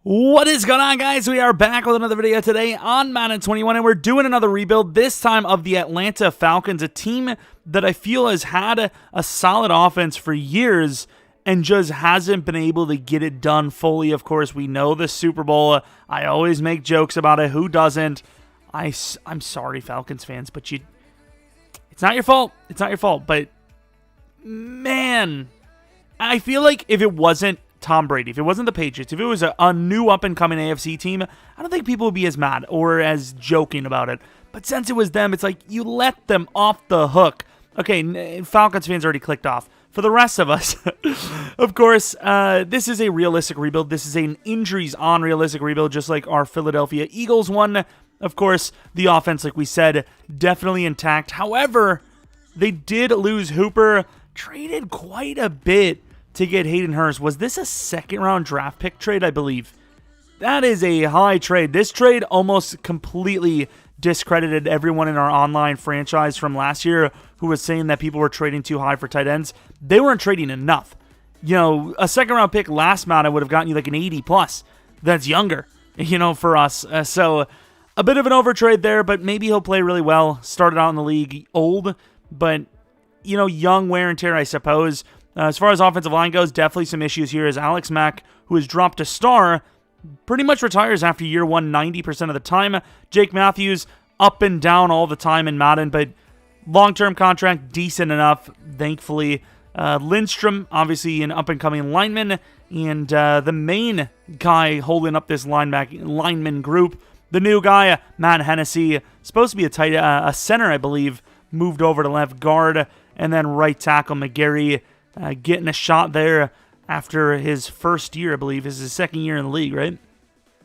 What is going on, guys? We are back with another video today on Madden 21, and we're doing another rebuild, this time of the Atlanta Falcons, a team that I feel has had a solid offense for years and just hasn't been able to get it done fully. Of course, we know the Super Bowl. I always make jokes about it. Who doesn't? I'm sorry, Falcons fans, but it's not your fault. It's not your fault, but man, I feel like if it wasn't Tom Brady, if it wasn't the Patriots, if it was a new up-and-coming AFC team, I don't think people would be as mad or as joking about it. But since it was them, it's like you let them off the hook. Okay, Falcons fans already clicked off. For the rest of us, of course, this is a realistic rebuild. This is an injuries-on realistic rebuild, just like our Philadelphia Eagles one. Of course, the offense, like we said, definitely intact. However, they did lose Hooper, traded quite a bit to get Hayden Hurst. Was this a second-round draft pick trade, I believe? That is a high trade. This trade almost completely discredited everyone in our online franchise from last year who was saying that people were trading too high for tight ends. They weren't trading enough. You know, a second-round pick last Madden would have gotten you like an 80-plus. That's younger, you know, for us. So a bit of an overtrade there, but maybe he'll play really well. Started out in the league old, but, you know, young wear and tear, I suppose. As far as offensive line goes, definitely some issues here as Alex Mack, who has dropped a star, pretty much retires after year one 90% of the time. Jake Matthews, up and down all the time in Madden, but long-term contract, decent enough, thankfully. Lindstrom, obviously an up-and-coming lineman, and the main guy holding up this lineman group, the new guy, Matt Hennessy, supposed to be a center, I believe, moved over to left guard, and then right tackle McGarry, getting a shot there after his first year, I believe. This is his second year in the league, right?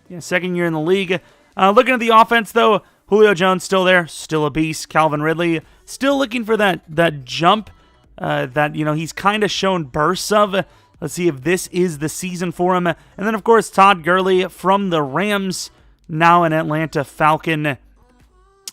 Yeah, second year in the league. Looking at the offense, though, Julio Jones still there, still a beast. Calvin Ridley still looking for that jump that, you know, he's kind of shown bursts of. Let's see if this is the season for him. And then, of course, Todd Gurley from the Rams, now an Atlanta Falcon.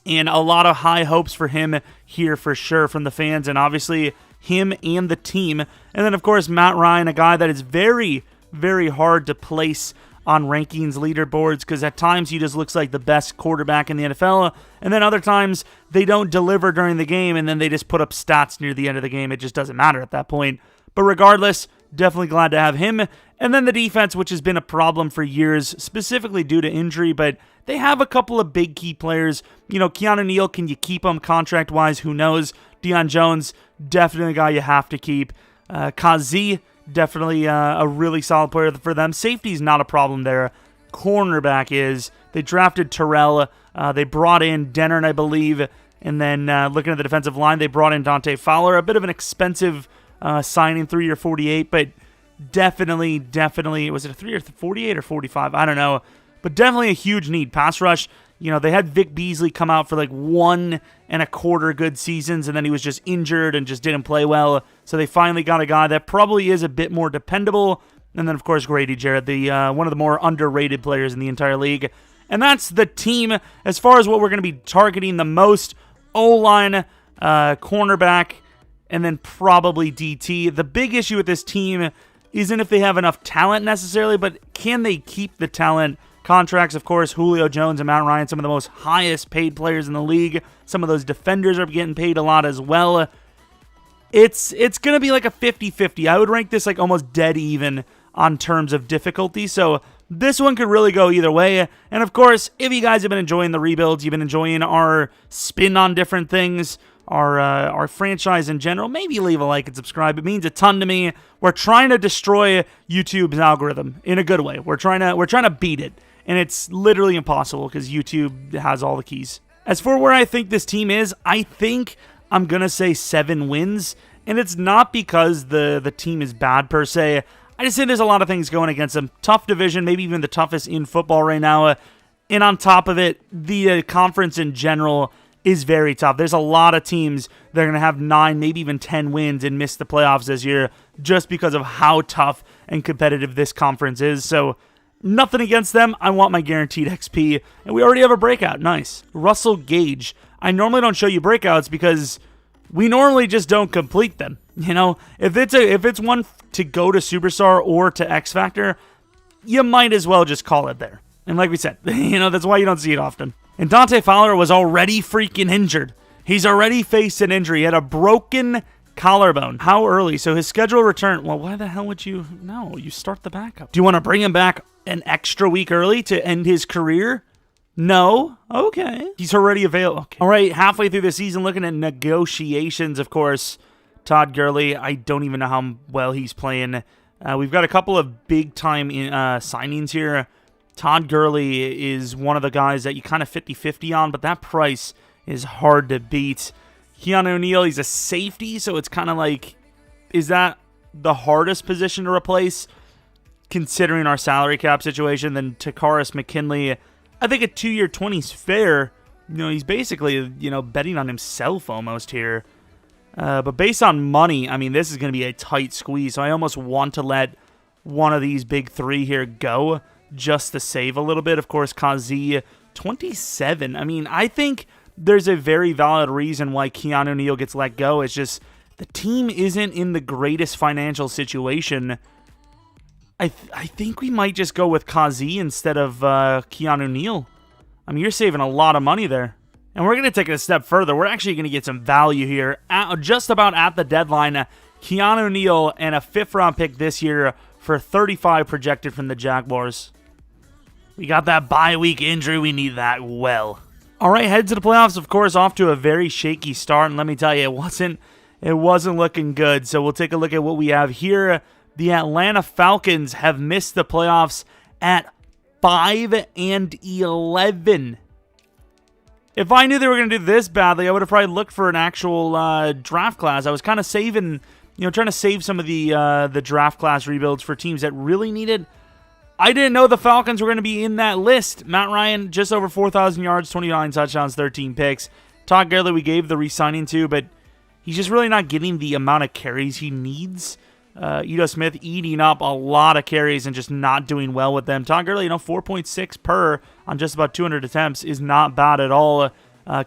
And a lot of high hopes for him here for sure from the fans, and obviously him and the team. And then, of course, Matt Ryan, a guy that is very, very hard to place on rankings leaderboards because at times he just looks like the best quarterback in the NFL, and then other times they don't deliver during the game, and then they just put up stats near the end of the game. It just doesn't matter at that point. But regardless, definitely glad to have him. And then the defense, which has been a problem for years, specifically due to injury, but they have a couple of big key players. You know, Keanu Neal, can you keep him contract-wise? Who knows? Deion Jones, definitely a guy you have to keep. Kazi, definitely a really solid player for them. Safety's not a problem there. Cornerback is. They drafted Terrell. They brought in Dennard, I believe. And then looking at the defensive line, they brought in Dante Fowler. A bit of an expensive signing, 3-year, 48, but definitely, was it a 3-year, 48 or 45? I don't know. But definitely a huge need. Pass rush, you know, they had Vic Beasley come out for like 1.25 good seasons, and then he was just injured and just didn't play well. So they finally got a guy that probably is a bit more dependable. And then, of course, Grady Jarrett, the one of the more underrated players in the entire league. And that's the team as far as what we're going to be targeting the most. O-line, cornerback, and then probably DT. The big issue with this team isn't if they have enough talent necessarily, but can they keep the talent? Contracts, of course, Julio Jones and Matt Ryan, some of the most highest paid players in the league. Some of those defenders are getting paid a lot as well. It's going to be like a 50-50. I would rank this like almost dead even on terms of difficulty. So this one could really go either way. And of course, if you guys have been enjoying the rebuilds, you've been enjoying our spin on different things, our franchise in general, maybe leave a like and subscribe. It means a ton to me. We're trying to destroy YouTube's algorithm in a good way. We're trying to beat it. And it's literally impossible because YouTube has all the keys. As for where I think this team is, I think I'm going to say 7 wins. And it's not because the team is bad per se. I just think there's a lot of things going against them. Tough division, maybe even the toughest in football right now. And on top of it, the conference in general is very tough. There's a lot of teams that are going to have 9, maybe even 10 wins and miss the playoffs this year just because of how tough and competitive this conference is. So nothing against them. I want my guaranteed XP. And we already have a breakout. Nice. Russell Gage. I normally don't show you breakouts because we normally just don't complete them. You know, if it's one to go to Superstar or to X Factor, you might as well just call it there. And like we said, that's why you don't see it often. And Dante Fowler was already freaking injured. He's already faced an injury. He had a broken collarbone. How early? So his scheduled return. Well, why the hell would you? No, you start the backup. Do you want to bring him back an extra week early to end his career? No? Okay. He's already available. Okay. All right, halfway through the season, looking at negotiations, of course. Todd Gurley, I don't even know how well he's playing. We've got a couple of big-time signings here. Todd Gurley is one of the guys that you kind of 50-50 on, but that price is hard to beat. Keanu Neal, he's a safety, so it's kind of like, is that the hardest position to replace considering our salary cap situation? Then Takaris McKinley, I think a 2-year 20 is fair. He's basically, betting on himself almost here. But based on money, I mean, this is going to be a tight squeeze, so I almost want to let one of these big three here go just to save a little bit. Of course, Kazi, 27. I mean, I think there's a very valid reason why Keanu Neal gets let go. It's just the team isn't in the greatest financial situation. I think we might just go with Kazi instead of Keanu Neal. I mean, you're saving a lot of money there. And we're going to take it a step further. We're actually going to get some value here. Just about at the deadline, Keanu Neal and a 5th-round pick this year for 35 projected from the Jaguars. We got that bye week injury. We need that well. All right, head to the playoffs, of course, off to a very shaky start. And let me tell you, it wasn't looking good. So we'll take a look at what we have here. The Atlanta Falcons have missed the playoffs at 5-11. If I knew they were going to do this badly, I would have probably looked for an actual draft class. I was kind of saving, trying to save some of the draft class rebuilds for teams that really need it. I didn't know the Falcons were going to be in that list. Matt Ryan, just over 4,000 yards, 29 touchdowns, 13 picks. Todd Gurley, we gave the re-signing to, but he's just really not getting the amount of carries he needs. Ito Smith eating up a lot of carries and just not doing well with them. Todd Gurley, 4.6 per on just about 200 attempts is not bad at all.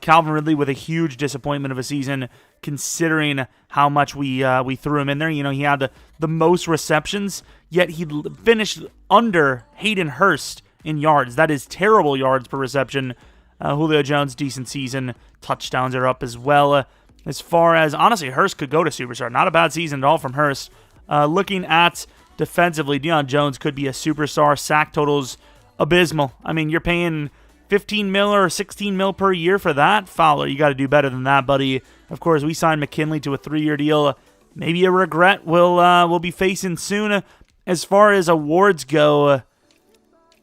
Calvin Ridley with a huge disappointment of a season considering how much we threw him in there. He had the most receptions, yet he finished under Hayden Hurst in yards. That is terrible yards per reception. Julio Jones, decent season. Touchdowns are up as well. As far as, honestly, Hurst could go to superstar. Not a bad season at all from Hurst. Looking at defensively, Deion Jones could be a superstar. Sack totals abysmal. I mean, you're paying 15 mil or 16 mil per year for that. Fowler, you got to do better than that, buddy. Of course, we signed McKinley to a 3-year deal. Maybe a regret we'll be facing soon. As far as awards go,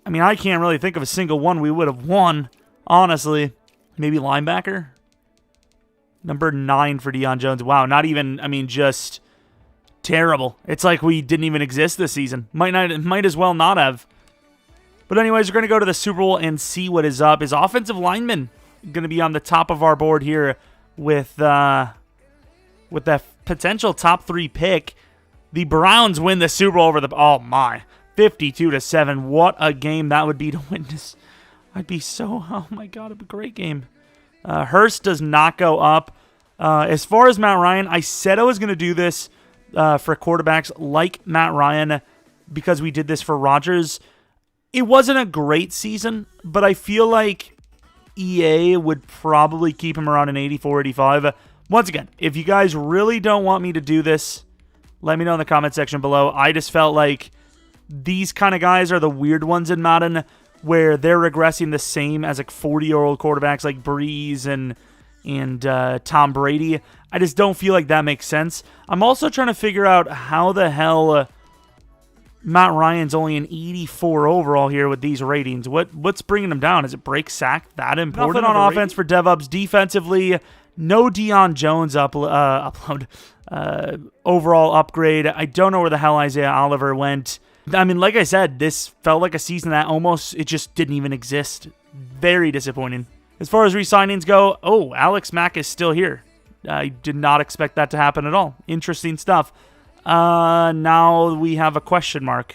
I mean, I can't really think of a single one we would have won, honestly. Maybe linebacker? Number 9 for Deion Jones. Wow, not even, just terrible. It's like we didn't even exist this season. Might as well not have. But anyways, we're going to go to the Super Bowl and see what is up. Is offensive lineman going to be on the top of our board here with that potential top 3 pick? The Browns win the Super Bowl over the 52-7. What a game that would be to witness. Oh my God, it'd be a great game. Hurst does not go up. As far as Matt Ryan, I said I was going to do this for quarterbacks like Matt Ryan because we did this for Rodgers. It wasn't a great season, but I feel like EA would probably keep him around an 84, 85. Once again, if you guys really don't want me to do this, let me know in the comment section below. I just felt like these kind of guys are the weird ones in Madden where they're regressing the same as 40-year-old quarterbacks like Breeze and Tom Brady. I just don't feel like that makes sense. I'm also trying to figure out how the hell Matt Ryan's only an 84 overall here with these ratings. What's bringing him down? Is it break sack that important? Nothing on offense for DevUps. Defensively, no Deion Jones overall upgrade. I don't know where the hell Isaiah Oliver went. I mean, like I said, this felt like a season that it just didn't even exist. Very disappointing. As far as re-signings go, Alex Mack is still here. I did not expect that to happen at all. Interesting stuff. Now we have a question mark.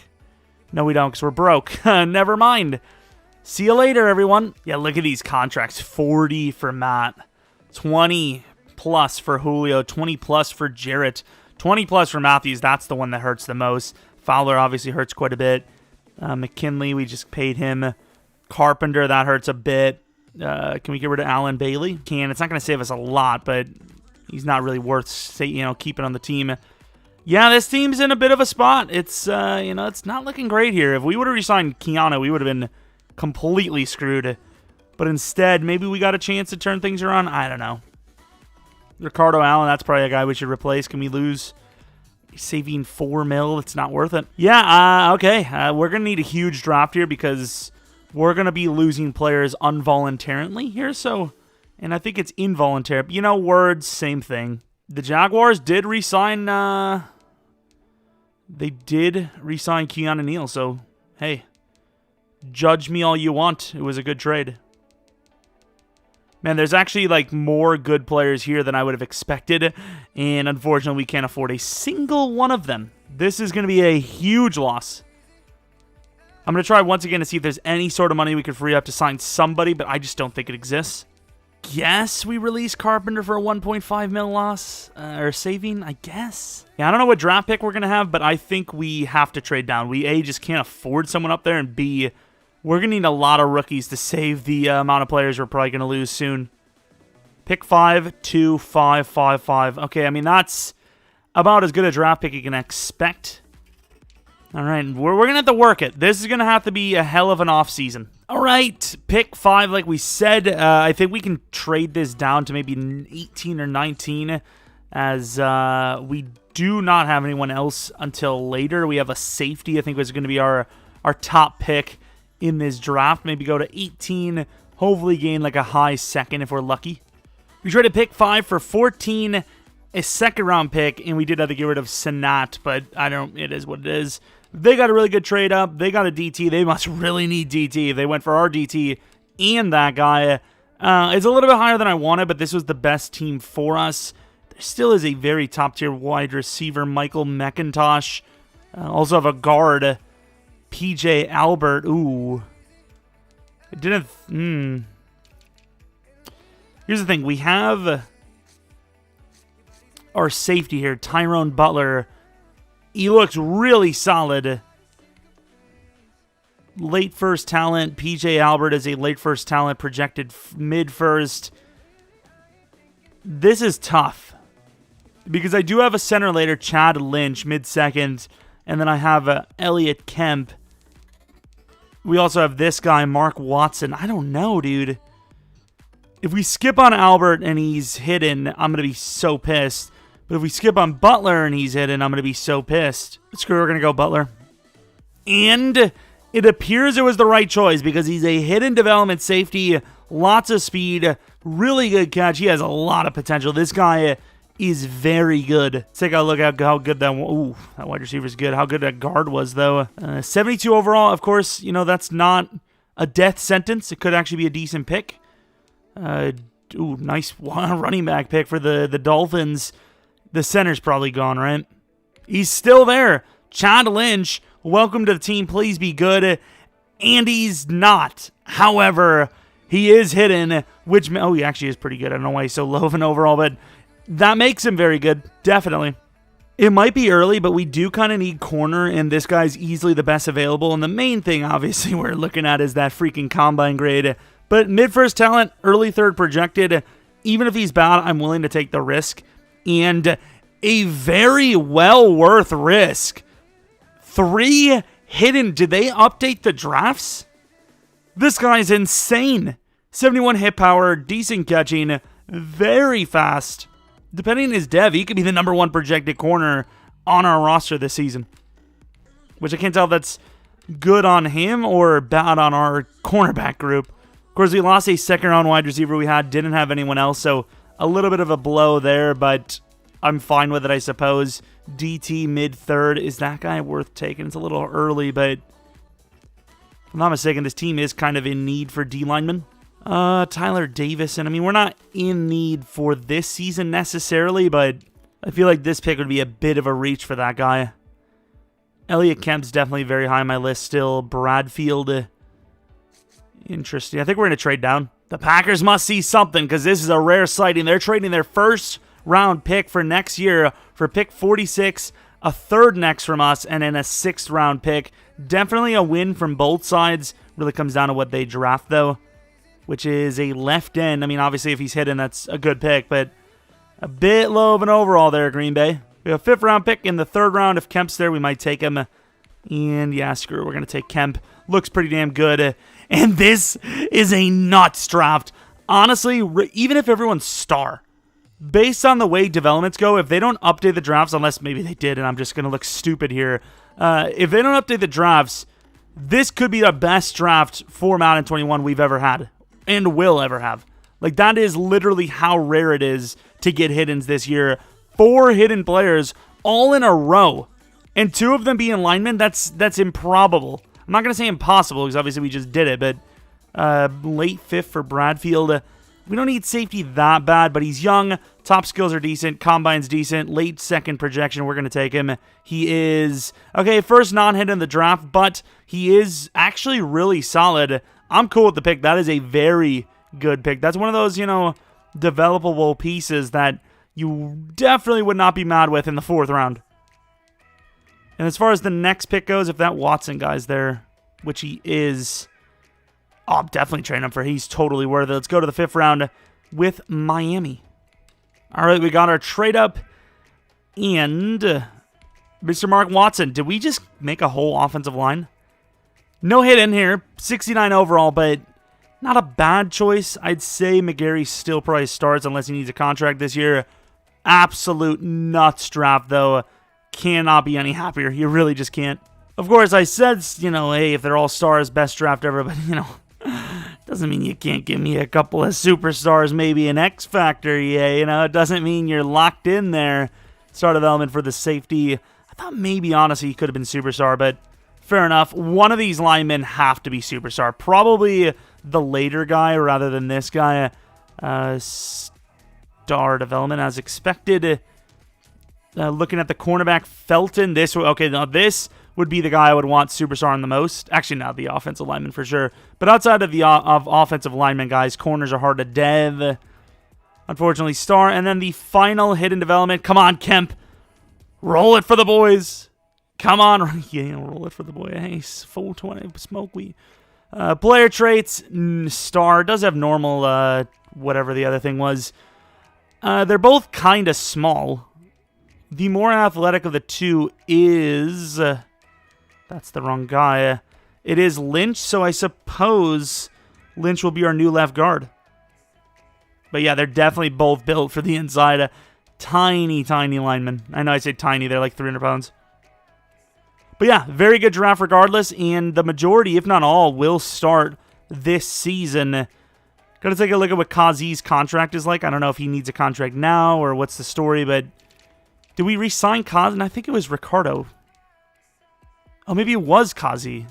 No, we don't, because we're broke. Never mind. See you later, everyone. Yeah, look at these contracts. 40 for Matt. 20 plus for Julio. 20 plus for Jarrett. 20 plus for Matthews. That's the one that hurts the most. Fowler obviously hurts quite a bit. McKinley, we just paid him. Carpenter, that hurts a bit. Can we get rid of Alan Bailey? It's not going to save us a lot, but he's not really worth keeping on the team. Yeah, this team's in a bit of a spot. It's it's not looking great here. If we would have re-signed Keanu, we would have been completely screwed. But instead, maybe we got a chance to turn things around. I don't know. Ricardo Allen, that's probably a guy we should replace. Can we lose? Saving $4 million, it's not worth it. Yeah, okay. We're going to need a huge draft here because we're going to be losing players involuntarily here. And I think it's involuntary. Words, same thing. The Jaguars did re-sign, Keanu Neal. So, hey, judge me all you want. It was a good trade. Man, there's actually more good players here than I would have expected, and unfortunately we can't afford a single one of them. This is going to be a huge loss. I'm going to try once again to see if there's any sort of money we could free up to sign somebody, but I just don't think it exists. Guess we release Carpenter for a $1.5 million loss, or saving, I guess. Yeah, I don't know what draft pick we're going to have, but I think we have to trade down. We, A, just can't afford someone up there, and B, we're going to need a lot of rookies to save the amount of players we're probably going to lose soon. Pick 5, 2, 5, 5, 5. Okay, I mean, that's about as good a draft pick you can expect. All right, we're going to have to work it. This is going to have to be a hell of an offseason. All right, pick 5, like we said. I think we can trade this down to maybe 18 or 19, as we do not have anyone else until later. We have a safety, I think, was going to be our top pick in this draft. Maybe go to 18, hopefully gain a high second if we're lucky. We traded pick 5 for 14, a second-round pick, and we did have to get rid of Sanat, but it is what it is. They got a really good trade up. They got a DT. They must really need DT. They went for our DT and that guy. It's a little bit higher than I wanted, but this was the best team for us. There still is a very top-tier wide receiver, Michael McIntosh. Also have a guard, PJ Albert. Ooh. It didn't... Here's the thing. We have our safety here, Tyrone Butler. He looks really solid. Late first talent. PJ Albert is a late first talent, projected mid-first. This is tough, because I do have a center later, Chad Lynch, mid-second, and then I have Elliott Kemp. We also have this guy, Mark Watson. I don't know, dude. If we skip on Albert and he's hidden, I'm going to be so pissed. But if we skip on Butler and he's hidden, I'm going to be so pissed. Screw it, we're going to go Butler. And it appears it was the right choice because he's a hidden development safety, lots of speed, really good catch. He has a lot of potential. This guy is very good. Let's take a look at how good that wide receiver is good. How good that guard was, though. 72 overall, of course, that's not a death sentence. It could actually be a decent pick. Nice running back pick for the Dolphins. The center's probably gone, right? He's still there. Chad Lynch, welcome to the team. Please be good. And he's not. However, he is hidden, which... he actually is pretty good. I don't know why he's so low of an overall, but that makes him very good. Definitely. It might be early, but we do kind of need corner, and this guy's easily the best available. And the main thing, obviously, we're looking at is that freaking combine grade. But mid-first talent, early third projected. Even if he's bad, I'm willing to take the risk. And a very well worth risk. 3 hidden. Did they update the drafts? This guy's insane. 71 hit power, decent catching, very fast. Depending on his dev, he could be the number 1 projected corner on our roster this season. Which I can't tell if that's good on him or bad on our cornerback group. Of course, we lost a second-round wide receiver we had. Didn't have anyone else, so a little bit of a blow there, but I'm fine with it, I suppose. DT mid-third. Is that guy worth taking? It's a little early, but if I'm not mistaken, this team is kind of in need for D-linemen. Tyler Davison. I mean, we're not in need for this season necessarily, but I feel like this pick would be a bit of a reach for that guy. Elliott Kemp's definitely very high on my list still. Bradfield. Interesting. I think we're going to trade down. The Packers must see something because this is a rare sighting. They're trading their first round pick for next year for pick 46. a third next from us, and then a 6th round pick. Definitely a win from both sides. Really comes down to what they draft, though, which is a left end. I mean, obviously, if he's hidden, that's a good pick, but a bit low of an overall there, Green Bay. We have a 5th round pick in the 3rd round. If Kemp's there, we might take him. And yeah, screw it. We're going to take Kemp. Looks pretty damn good. And this is a nuts draft. Honestly, even if everyone's star, based on the way developments go, if they don't update the drafts, unless maybe they did and I'm just going to look stupid here, if they don't update the drafts, this could be the best draft for Madden 21 we've ever had and will ever have. Like, that is literally how rare it is to get hiddens this year. 4 hidden players all in a row, and 2 of them being linemen. That's improbable. I'm not going to say impossible because obviously we just did it, but late 5th for Bradfield. We don't need safety that bad, but he's young. Top skills are decent. Combine's decent. Late 2nd projection, we're going to take him. He is, okay, first non-hit in the draft, but he is actually really solid. I'm cool with the pick. That is a very good pick. That's one of those, developable pieces that you definitely would not be mad with in the 4th round. And as far as the next pick goes, if that Watson guy's there, which he is, I'm definitely trading him for. He's totally worth it. Let's go to the 5th round with Miami. All right, we got our trade up. And Mr. Mark Watson, did we just make a whole offensive line? No hit in here. 69 overall, but not a bad choice. I'd say McGarry still probably starts unless he needs a contract this year. Absolute nuts draft, though. Cannot be any happier. You really just can't. Of course, I said, hey, if they're all stars, best draft ever, but, doesn't mean you can't give me a couple of superstars, maybe an X Factor, yeah, it doesn't mean you're locked in there. Star development for the safety. I thought maybe, honestly, he could have been superstar, but fair enough. One of these linemen have to be superstar. Probably the later guy rather than this guy. Star development as expected. Looking at the cornerback, Felton. This would be the guy I would want superstar on the most. Actually, not the offensive lineman for sure. But outside of the offensive lineman, guys, corners are hard to dev. Unfortunately, star. And then the final hidden development. Come on, Kemp. Roll it for the boys. Come on. Yeah, roll it for the boy. Hey, 420 smoke weed. Player traits, star. Does have normal, whatever the other thing was. They're both kind of small. The more athletic of the two is... that's the wrong guy. It is Lynch, so I suppose Lynch will be our new left guard. But yeah, they're definitely both built for the inside. Tiny, tiny linemen. I know I say tiny, they're like 300 pounds. But yeah, very good draft regardless, and the majority, if not all, will start this season. Gotta take a look at what Kazi's contract is like. I don't know if he needs a contract now or what's the story, but... did we re-sign Kazi? And I think it was Ricardo. Oh, maybe it was Kazi.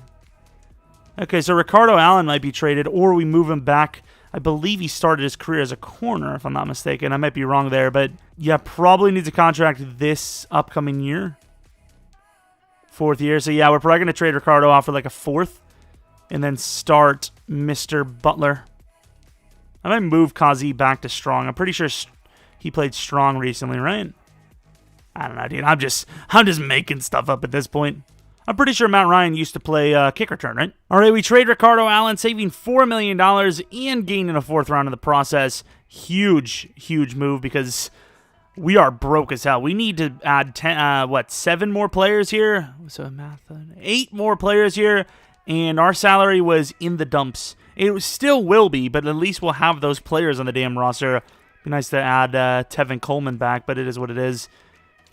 Okay, so Ricardo Allen might be traded, or we move him back. I believe he started his career as a corner, if I'm not mistaken. I might be wrong there, but yeah, probably needs a contract this upcoming year. 4th year. So yeah, we're probably going to trade Ricardo off for like a 4th, and then start Mr. Butler. I might move Kazi back to strong. I'm pretty sure he played strong recently, right? I don't know, dude. I'm just making stuff up at this point. I'm pretty sure Matt Ryan used to play kick return, right? All right, we trade Ricardo Allen, saving $4 million and gaining a 4th round in the process. Huge, huge move because we are broke as hell. We need to add 7 more players here? So math, 8 more players here, and our salary was in the dumps. It still will be, but at least we'll have those players on the damn roster. Be nice to add Tevin Coleman back, but it is what it is.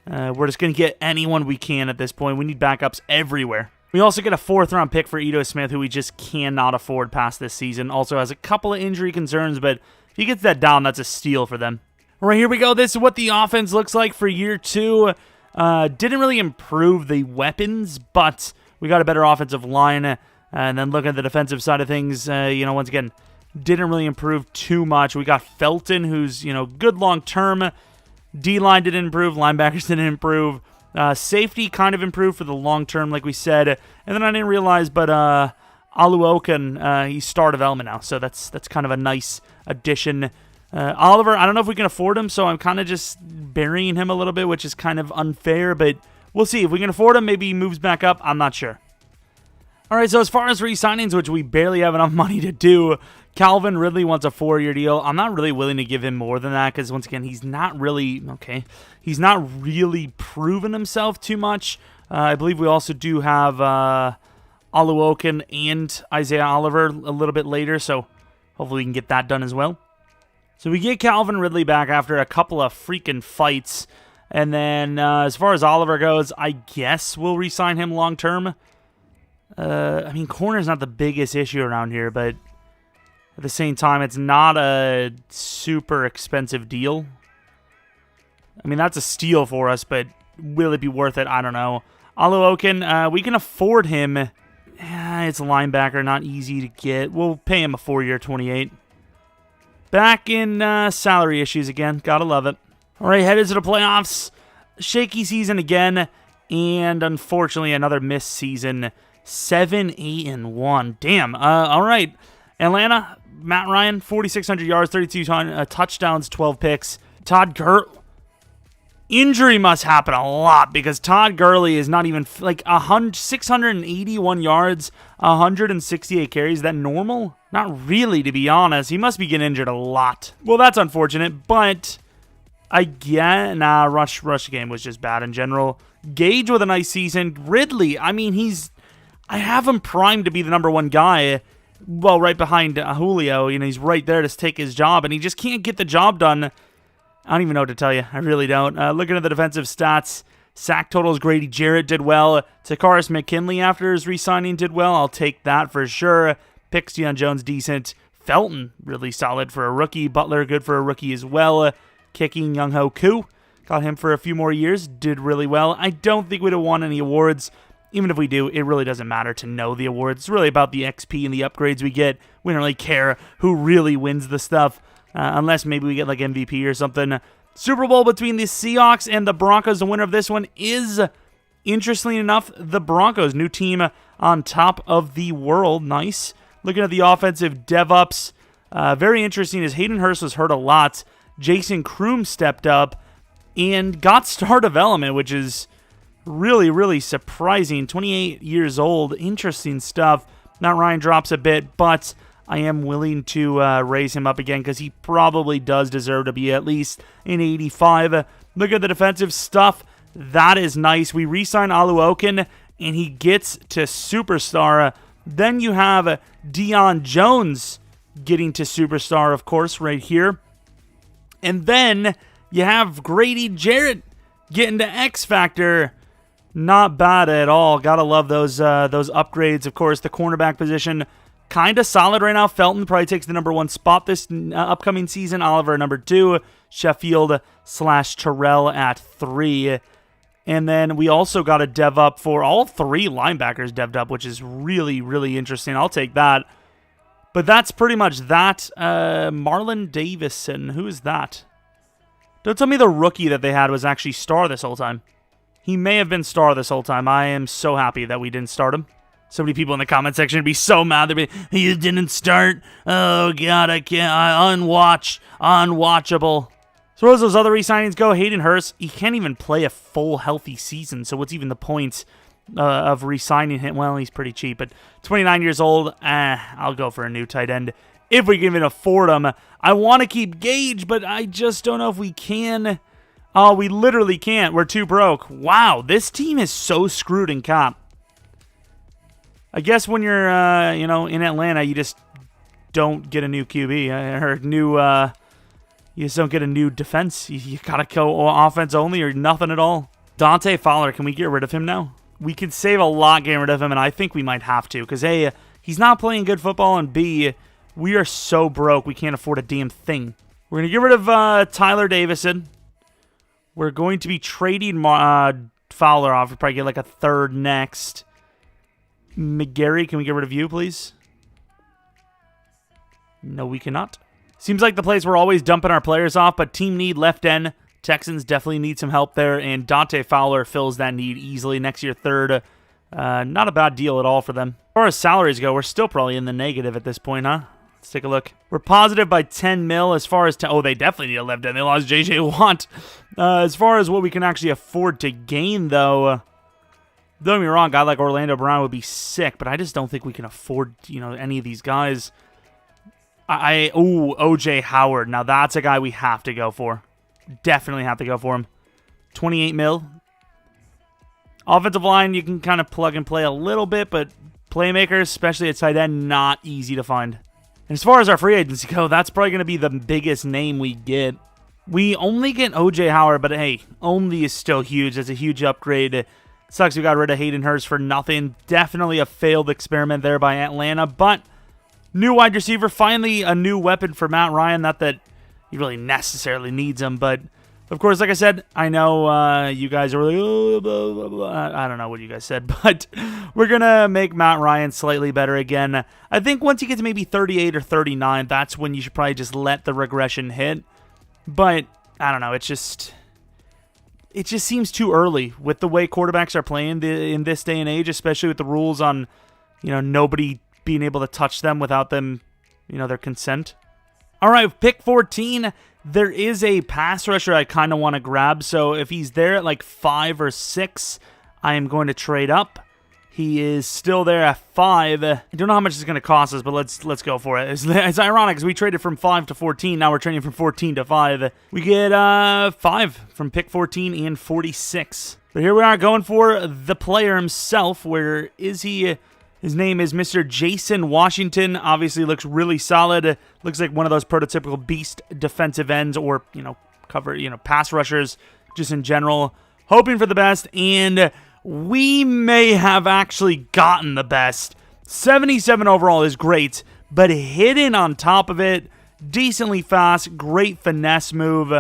We're just going to get anyone we can at this point. We need backups everywhere. We also get a 4th round pick for Ito Smith, who we just cannot afford past this season. Also has a couple of injury concerns, but if he gets that down, that's a steal for them. All right, here we go. This is what the offense looks like for year 2. Didn't really improve the weapons, but we got a better offensive line. And then looking at the defensive side of things, once again, didn't really improve too much. We got Felton, who's, good long-term. D-line didn't improve. Linebackers didn't improve. Safety kind of improved for the long term, like we said. And then I didn't realize, but Aluokan, he's star development now. So that's kind of a nice addition. Oliver, I don't know if we can afford him, so I'm kind of just burying him a little bit, which is kind of unfair. But we'll see. If we can afford him, maybe he moves back up. I'm not sure. All right, so as far as re-signings, which we barely have enough money to do, Calvin Ridley wants a 4-year deal. I'm not really willing to give him more than that because, once again, he's not really proven himself too much. I believe we also do have Oluokun and Isaiah Oliver a little bit later, so hopefully we can get that done as well. So we get Calvin Ridley back after a couple of freaking fights. And then as far as Oliver goes, I guess we'll re-sign him long-term. I mean, corner's not the biggest issue around here, but at the same time, it's not a super expensive deal. I mean, that's a steal for us, but will it be worth it? I don't know. Oluokun, we can afford him. It's a linebacker, not easy to get. We'll pay him a 4-year, 28. Back in salary issues again. Gotta love it. All right, headed to the playoffs. Shaky season again, and unfortunately another missed season. 7-8-1. Damn. All right. Atlanta, Matt Ryan, 4,600 yards, 32 touchdowns, 12 picks. Todd Gurley. Injury must happen a lot because Todd Gurley is not even like 681 yards, 168 carries. Is that normal? Not really, to be honest. He must be getting injured a lot. Well, that's unfortunate, but rush game was just bad in general. Gage with a nice season. Ridley, I mean, I have him primed to be the number one guy. Well, right behind Julio. You know, he's right there to take his job, and he just can't get the job done. I don't even know what to tell you. I really don't. Looking at the defensive stats, sack totals, Grady Jarrett did well. Takaris McKinley, after his re-signing, did well. I'll take that for sure. Picks, Deion Jones, decent. Felton, really solid for a rookie. Butler, good for a rookie as well. Kicking, Younghoe Koo. Got him for a few more years. Did really well. I don't think we'd have won any awards. Even if we do, it really doesn't matter to know the awards. It's really about the XP and the upgrades we get. We don't really care who really wins the stuff, unless maybe we get like MVP or something. Super Bowl between the Seahawks and the Broncos. The winner of this one is, interestingly enough, the Broncos. New team on top of the world. Nice. Looking at the offensive dev-ups, very interesting is Hayden Hurst was hurt a lot. Jason Kroom stepped up and got star development, which is really, really surprising. 28 years old. Interesting stuff. Matt Ryan drops a bit, but I am willing to raise him up again because he probably does deserve to be at least an 85. Look at the defensive stuff. That is nice. We re-sign Oluokun, and he gets to superstar. Then you have Deion Jones getting to superstar, of course, right here. And then you have Grady Jarrett getting to X Factor. Not bad at all. Gotta love those upgrades. Of course, the cornerback position, kind of solid right now. Felton probably takes the number 1 spot this upcoming season. Oliver, number 2. Sheffield/Terrell at 3. And then we also got a dev up for all 3 linebackers dev'd up, which is really, really interesting. I'll take that. But that's pretty much that. Marlon Davison. Who is that? Don't tell me the rookie that they had was actually star this whole time. He may have been star this whole time. I am so happy that we didn't start him. So many people in the comment section would be so mad. They'd be, you didn't start. Oh, God, I can't. Unwatchable. So as those other re-signings go, Hayden Hurst, he can't even play a full healthy season. So what's even the point of re-signing him? Well, he's pretty cheap, but 29 years old. I'll go for a new tight end if we can even afford him. I want to keep Gage, but I just don't know if we can. Oh, we literally can't. We're too broke. Wow, this team is so screwed in cap. I guess when you're, in Atlanta, you just don't get a new QB or you just don't get a new defense. You gotta go offense only or nothing at all. Dante Fowler, can we get rid of him now? We could save a lot getting rid of him, and I think we might have to because A, he's not playing good football, and B, we are so broke we can't afford a damn thing. We're gonna get rid of Tyler Davison. We're going to be trading Fowler off. We'll probably get like a 3rd next. McGarry, can we get rid of you, please? No, we cannot. Seems like the place we're always dumping our players off, but team need left end. Texans definitely need some help there, and Dante Fowler fills that need easily. Next year, 3rd. Not a bad deal at all for them. As far as salaries go, we're still probably in the negative at this point, huh? Let's take a look. We're positive by 10 mil as far as... Oh, they definitely need a left end. They lost J.J. Watt. As far as what we can actually afford to gain, though... Don't get me wrong, a guy like Orlando Brown would be sick, but I just don't think we can afford, any of these guys. O.J. Howard. Now, that's a guy we have to go for. Definitely have to go for him. 28 mil. Offensive line, you can kind of plug and play a little bit, but playmakers, especially at tight end, not easy to find. And as far as our free agency go, that's probably going to be the biggest name we get. We only get O.J. Howard, but hey, only is still huge. That's a huge upgrade. Sucks we got rid of Hayden Hurst for nothing. Definitely a failed experiment there by Atlanta, but new wide receiver, finally a new weapon for Matt Ryan. Not that he really necessarily needs him, but of course, like I said, I know you guys are really, oh, blah, blah, blah. I don't know what you guys said, but we're going to make Matt Ryan slightly better again. I think once he gets maybe 38 or 39, that's when you should probably just let the regression hit. But I don't know, it just seems too early with the way quarterbacks are playing in this day and age, especially with the rules on, nobody being able to touch them without them, their consent. All right, pick 14. There is a pass rusher I kind of want to grab, so if he's there at like 5 or 6, I am going to trade up. He is still there at 5. I don't know how much it's going to cost us, but let's go for it. It's ironic because we traded from 5 to 14. Now we're trading from 14 to 5. We get 5 from pick 14 and 46. But here we are going for the player himself. Where is he? His name is Mr. Jason Washington. Obviously looks really solid. Looks like one of those prototypical beast defensive ends or, pass rushers just in general. Hoping for the best, and we may have actually gotten the best. 77 overall is great, but hidden on top of it, decently fast, great finesse move.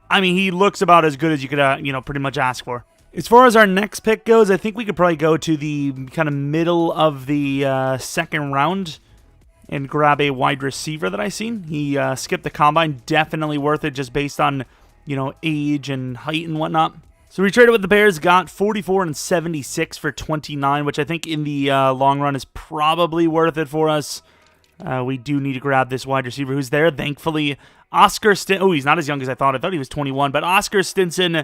I mean, he looks about as good as you could, pretty much ask for. As far as our next pick goes, I think we could probably go to the kind of middle of the second round and grab a wide receiver that I've seen. He skipped the combine, definitely worth it just based on, age and height and whatnot. So we traded with the Bears, got 44 and 76 for 29, which I think in the long run is probably worth it for us. We do need to grab this wide receiver who's there. Thankfully, Oscar Stinson. Oh, he's not as young as I thought. I thought he was 21, but Oscar Stinson,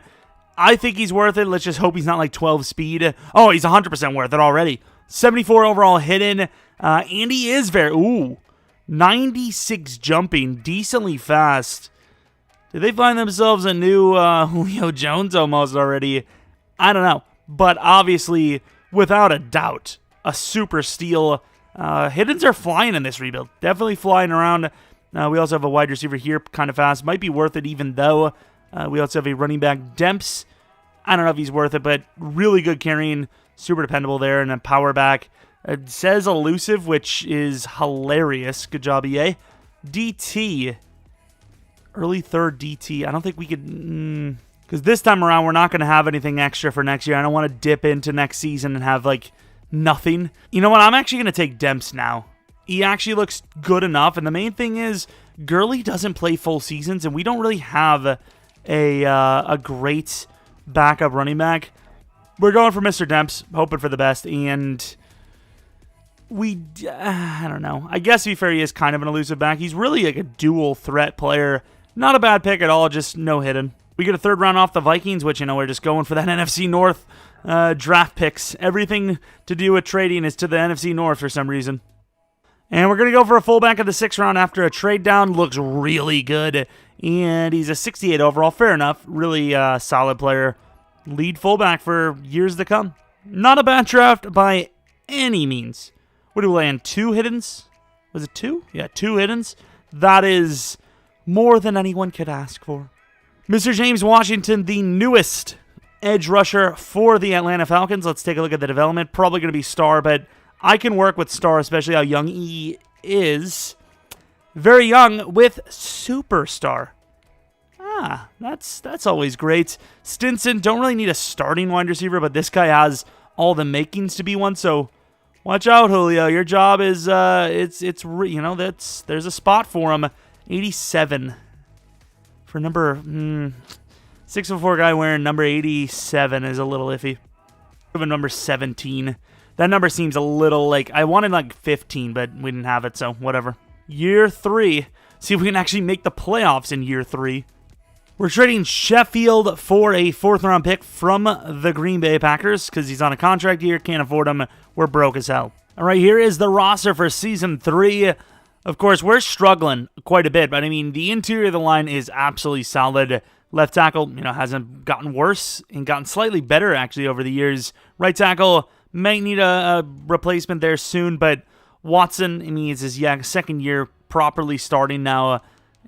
I think he's worth it. Let's just hope he's not like 12 speed. Oh, he's 100% worth it already. 74 overall hidden, and he is 96 jumping, decently fast. Did they find themselves a new Julio Jones almost already? I don't know. But obviously, without a doubt, a super steal. Hiddens are flying in this rebuild. Definitely flying around. We also have a wide receiver here, kind of fast. Might be worth it even though. We also have a running back, Demps. I don't know if he's worth it, but really good carrying. Super dependable there. And a power back. It says elusive, which is hilarious. Good job, EA. DT. Early third DT. I don't think we could... Because this time around, we're not going to have anything extra for next year. I don't want to dip into next season and have, nothing. You know what? I'm actually going to take Demps now. He actually looks good enough. And the main thing is, Gurley doesn't play full seasons, and we don't really have a great backup running back. We're going for Mr. Demps, hoping for the best, and I don't know. I guess, to be fair, he is kind of an elusive back. He's really like a dual threat player. Not a bad pick at all, just no hidden. We get a third round off the Vikings, which, we're just going for that NFC North draft picks. Everything to do with trading is to the NFC North for some reason. And we're going to go for a fullback of the 6th round after a trade down. Looks really good. And he's a 68 overall. Fair enough. Really solid player. Lead fullback for years to come. Not a bad draft by any means. What do we land? 2 hiddens? Was it 2? Yeah, 2 hiddens. That is more than anyone could ask for. Mr. James Washington, the newest edge rusher for the Atlanta Falcons. Let's take a look at the development. Probably going to be star, but I can work with star, especially how young he is. Very young with superstar. That's always great. Stinson, don't really need a starting wide receiver, but this guy has all the makings to be one, so watch out, Julio. Your job is, there's a spot for him. 87 for number 6'4" guy wearing number 87 is a little iffy. Number 17. That number seems a little I wanted 15, but we didn't have it, so whatever. year 3. See if we can actually make the playoffs in year 3. We're trading Sheffield for a 4th-round pick from the Green Bay Packers because he's on a contract year, can't afford him. We're broke as hell. All right, here is the roster for Season 3. Of course, we're struggling quite a bit, but I mean, the interior of the line is absolutely solid. Left tackle, hasn't gotten worse and gotten slightly better, actually, over the years. Right tackle might need a replacement there soon, but Watson, it's his second year properly starting now.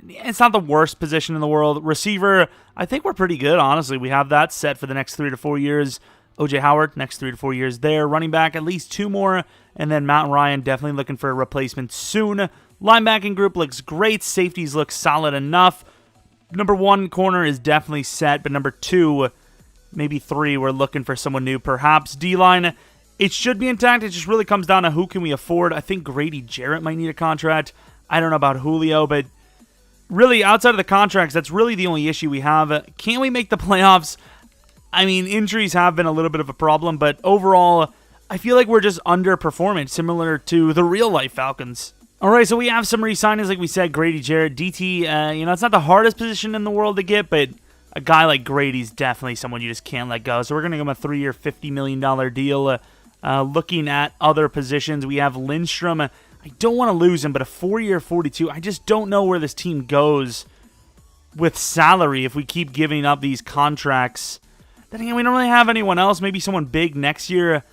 It's not the worst position in the world. Receiver, I think we're pretty good, honestly. We have that set for the next 3 to 4 years. O.J. Howard, next 3 to 4 years there. Running back, at least 2 more. And then Matt Ryan, definitely looking for a replacement soon. Linebacking group looks great. Safeties look solid enough. Number 1 corner is definitely set, but number 2, maybe 3, we're looking for someone new. Perhaps D-line, it should be intact. It just really comes down to who can we afford. I think Grady Jarrett might need a contract. I don't know about Julio, but really, outside of the contracts, that's really the only issue we have. Can we make the playoffs? Injuries have been a little bit of a problem, but overall, I feel like we're just underperforming, similar to the real-life Falcons. All right, so we have some re-signings, like we said, Grady Jarrett. DT, it's not the hardest position in the world to get, but a guy like Grady's definitely someone you just can't let go. So we're going to give him a 3-year, $50 million deal. Looking at other positions, we have Lindstrom. I don't want to lose him, but a 4-year, $42. I just don't know where this team goes with salary if we keep giving up these contracts. Then again, we don't really have anyone else. Maybe someone big next year.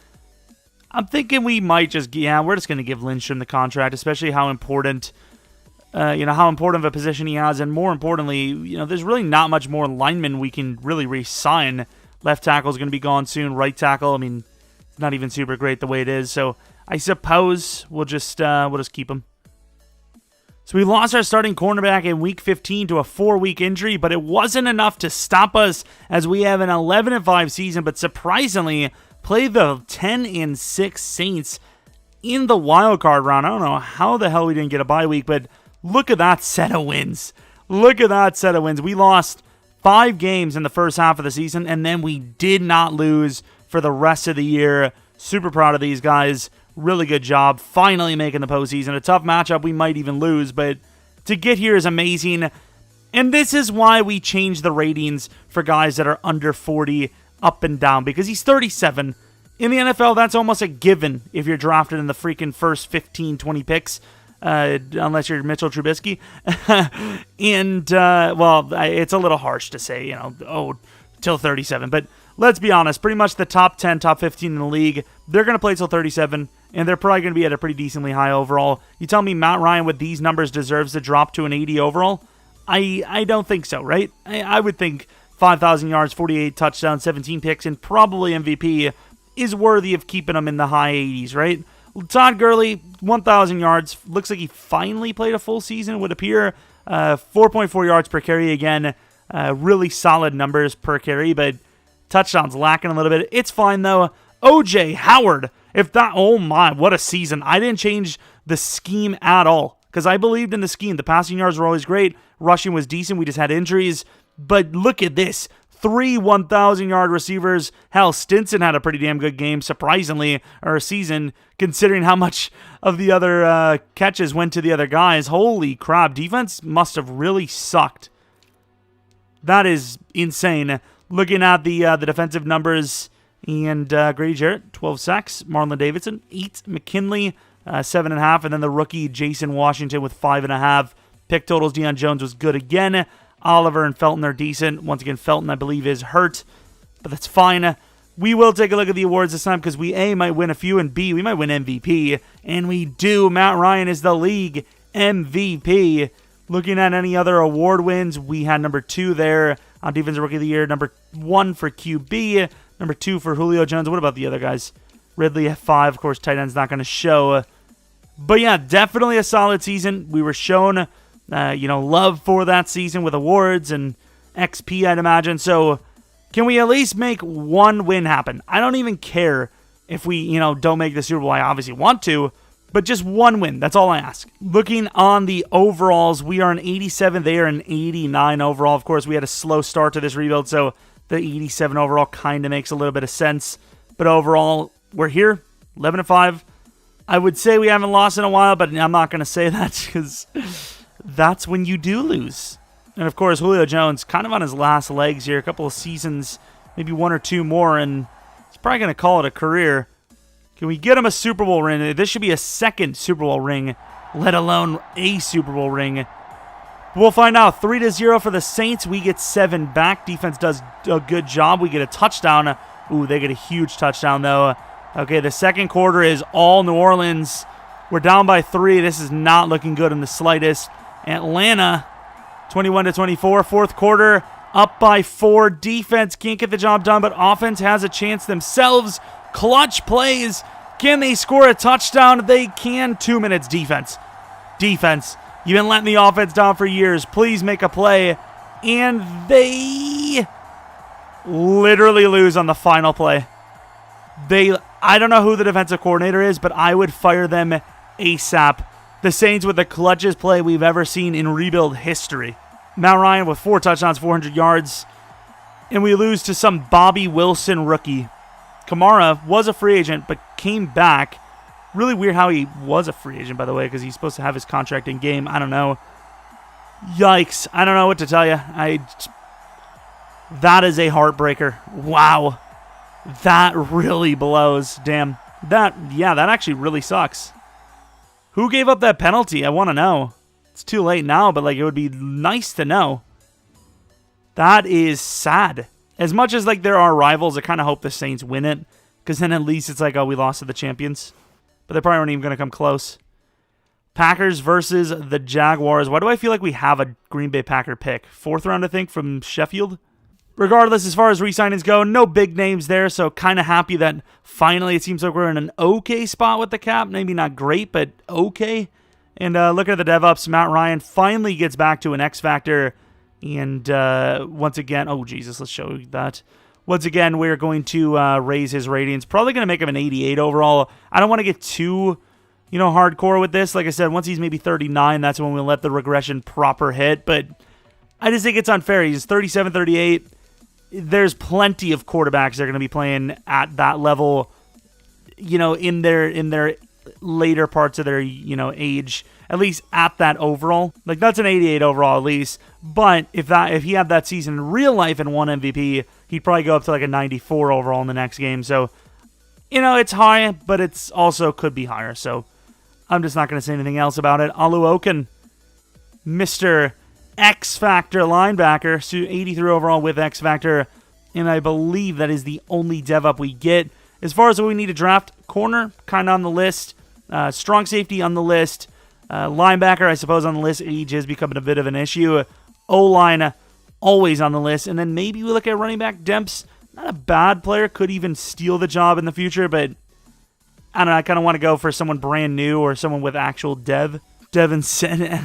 I'm thinking we might just, we're just going to give Lindstrom the contract, especially how important, how important of a position he has. And more importantly, there's really not much more linemen we can really re-sign. Left tackle is going to be gone soon. Right tackle, it's not even super great the way it is. So I suppose we'll just keep him. So we lost our starting cornerback in Week 15 to a 4-week injury, but it wasn't enough to stop us as we have an 11-5 season, but surprisingly play the 10-6 Saints in the wild card round. I don't know how the hell we didn't get a bye week, but look at that set of wins. Look at that set of wins. We lost 5 games in the first half of the season, and then we did not lose for the rest of the year. Super proud of these guys. Really good job. Finally making the postseason. A tough matchup. We might even lose, but to get here is amazing. And this is why we change the ratings for guys that are under 40 up and down, because he's 37. In the NFL, that's almost a given if you're drafted in the freaking first 15, 20 picks, unless you're Mitchell Trubisky. And, it's a little harsh to say, till 37. But let's be honest, pretty much the top 10, top 15 in the league, they're going to play till 37, and they're probably going to be at a pretty decently high overall. You tell me Matt Ryan with these numbers deserves to drop to an 80 overall? I don't think so, right? I would think 5,000 yards, 48 touchdowns, 17 picks, and probably MVP is worthy of keeping him in the high 80s, right? Todd Gurley, 1,000 yards. Looks like he finally played a full season, would appear. 4.4 yards per carry again. Really solid numbers per carry, but touchdowns lacking a little bit. It's fine, though. O.J. Howard, oh my, what a season. I didn't change the scheme at all because I believed in the scheme. The passing yards were always great. Rushing was decent. We just had injuries. But look at this. 3 1,000-yard receivers. Hell, Stinson had a pretty damn good game, surprisingly, or a season, considering how much of the other catches went to the other guys. Holy crap. Defense must have really sucked. That is insane. Looking at the defensive numbers, and Grady Jarrett, 12 sacks. Marlon Davidson, 8. McKinley, 7.5. And then the rookie, Jason Washington, with 5.5. Pick totals, Deion Jones was good again. Oliver and Felton are decent. Once again, Felton, I believe, is hurt, but that's fine. We will take a look at the awards this time because we, A, might win a few, and B, we might win MVP, and we do. Matt Ryan is the league MVP. Looking at any other award wins, we had number 2 there on Defensive Rookie of the Year, number 1 for QB, number 2 for Julio Jones. What about the other guys? Ridley at 5. Of course, tight end's not going to show. But yeah, definitely a solid season. We were shown love for that season with awards and XP, I'd imagine. So can we at least make one win happen? I don't even care if we, don't make the Super Bowl. I obviously want to, but just one win. That's all I ask. Looking on the overalls, we are an 87. They are an 89 overall. Of course, we had a slow start to this rebuild, so the 87 overall kind of makes a little bit of sense. But overall, we're here, 11-5. I would say we haven't lost in a while, but I'm not going to say that because that's when you do lose. And, of course, Julio Jones kind of on his last legs here. A couple of seasons, maybe one or two more, and he's probably going to call it a career. Can we get him a Super Bowl ring? This should be a second Super Bowl ring, let alone a Super Bowl ring. We'll find out. 3-0 for the Saints. We get 7 back. Defense does a good job. We get a touchdown. Ooh, they get a huge touchdown, though. Okay, the second quarter is all New Orleans. We're down by 3. This is not looking good in the slightest. Atlanta, 21-24. Fourth quarter, up by 4. Defense can't get the job done, but offense has a chance themselves. Clutch plays. Can they score a touchdown? They can. 2 minutes. Defense. You've been letting the offense down for years. Please make a play. And they literally lose on the final play. I don't know who the defensive coordinator is, but I would fire them ASAP. The Saints with the clutchest play we've ever seen in rebuild history. Matt Ryan with 4 touchdowns, 400 yards. And we lose to some Bobby Wilson rookie. Kamara was a free agent, but came back. Really weird how he was a free agent, by the way, because he's supposed to have his contract in game. I don't know. Yikes. I don't know what to tell you. That is a heartbreaker. Wow. That really blows. Damn. That actually really sucks. Who gave up that penalty? I want to know. It's too late now, but it would be nice to know. That is sad. As much as there are rivals, I kind of hope the Saints win it, because then at least it's oh, we lost to the champions. But they probably aren't even going to come close. Packers versus the Jaguars. Why do I feel like we have a Green Bay Packer pick? 4th round, I think, from Sheffield. Regardless, as far as re-signings go, no big names there, so kind of happy that finally it seems like we're in an okay spot with the cap. Maybe not great, but okay. And look at the DevOps. Matt Ryan finally gets back to an X Factor. And once again, oh, Jesus, let's show you that. Once again, we're going to raise his ratings. Probably going to make him an 88 overall. I don't want to get too, hardcore with this. Like I said, once he's maybe 39, that's when we'll let the regression proper hit. But I just think it's unfair. He's 37, 38. There's plenty of quarterbacks that are going to be playing at that level, in their later parts of their, age, at least at that overall. That's an 88 overall at least. But if he had that season in real life and won MVP, he'd probably go up to a 94 overall in the next game. So, it's high, but it's also could be higher. So, I'm just not going to say anything else about it. Oluokun, Mr. X Factor linebacker, 83 overall with X Factor, and I believe that is the only dev up we get. As far as what we need to draft, corner, kind of on the list, strong safety on the list, linebacker, I suppose, on the list. Age is becoming a bit of an issue. O-line, always on the list, and then maybe we look at running back. Demps, not a bad player, could even steal the job in the future, but I don't know, I kind of want to go for someone brand new or someone with actual Devin Singletary.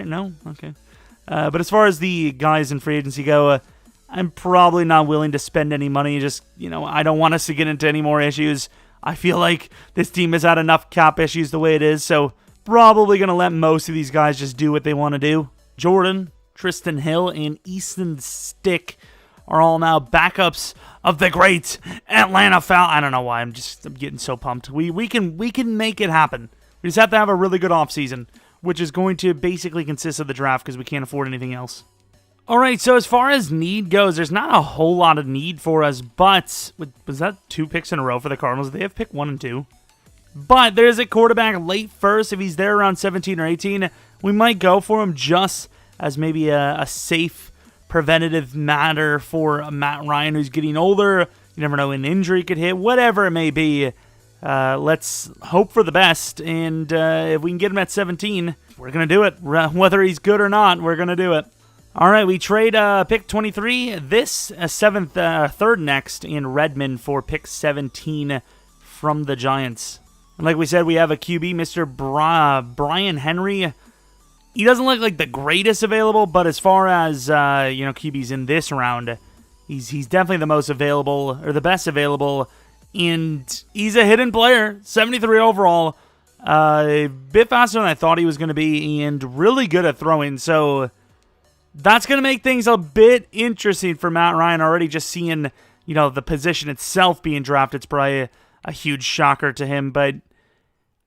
No? Okay. But as far as the guys in free agency go, I'm probably not willing to spend any money. Just, I don't want us to get into any more issues. I feel like this team has had enough cap issues the way it is, so probably going to let most of these guys just do what they want to do. Jordan, Tristan Hill, and Easton Stick are all now backups of the great Atlanta Falcons. I don't know why. I'm getting so pumped. We can make it happen. We just have to have a really good offseason, which is going to basically consist of the draft because we can't afford anything else. All right, so as far as need goes, there's not a whole lot of need for us, but was that 2 picks in a row for the Cardinals? They have pick 1 and 2. But there's a quarterback late first. If he's there around 17 or 18, we might go for him just as maybe a safe preventative matter for Matt Ryan, who's getting older. You never know, an injury could hit, whatever it may be. Let's hope for the best, and if we can get him at 17, we're going to do it. Whether he's good or not, we're going to do it. All right, we trade pick 23, this 3rd next in Redmond for pick 17 from the Giants. And like we said, we have a QB, Mr. Brian Henry. He doesn't look like the greatest available, but as far as QBs in this round, he's definitely the most available, or the best available, and he's a hidden player, 73 overall, a bit faster than I thought he was going to be, and really good at throwing, so that's going to make things a bit interesting for Matt Ryan. Already just seeing, the position itself being drafted is probably a huge shocker to him, but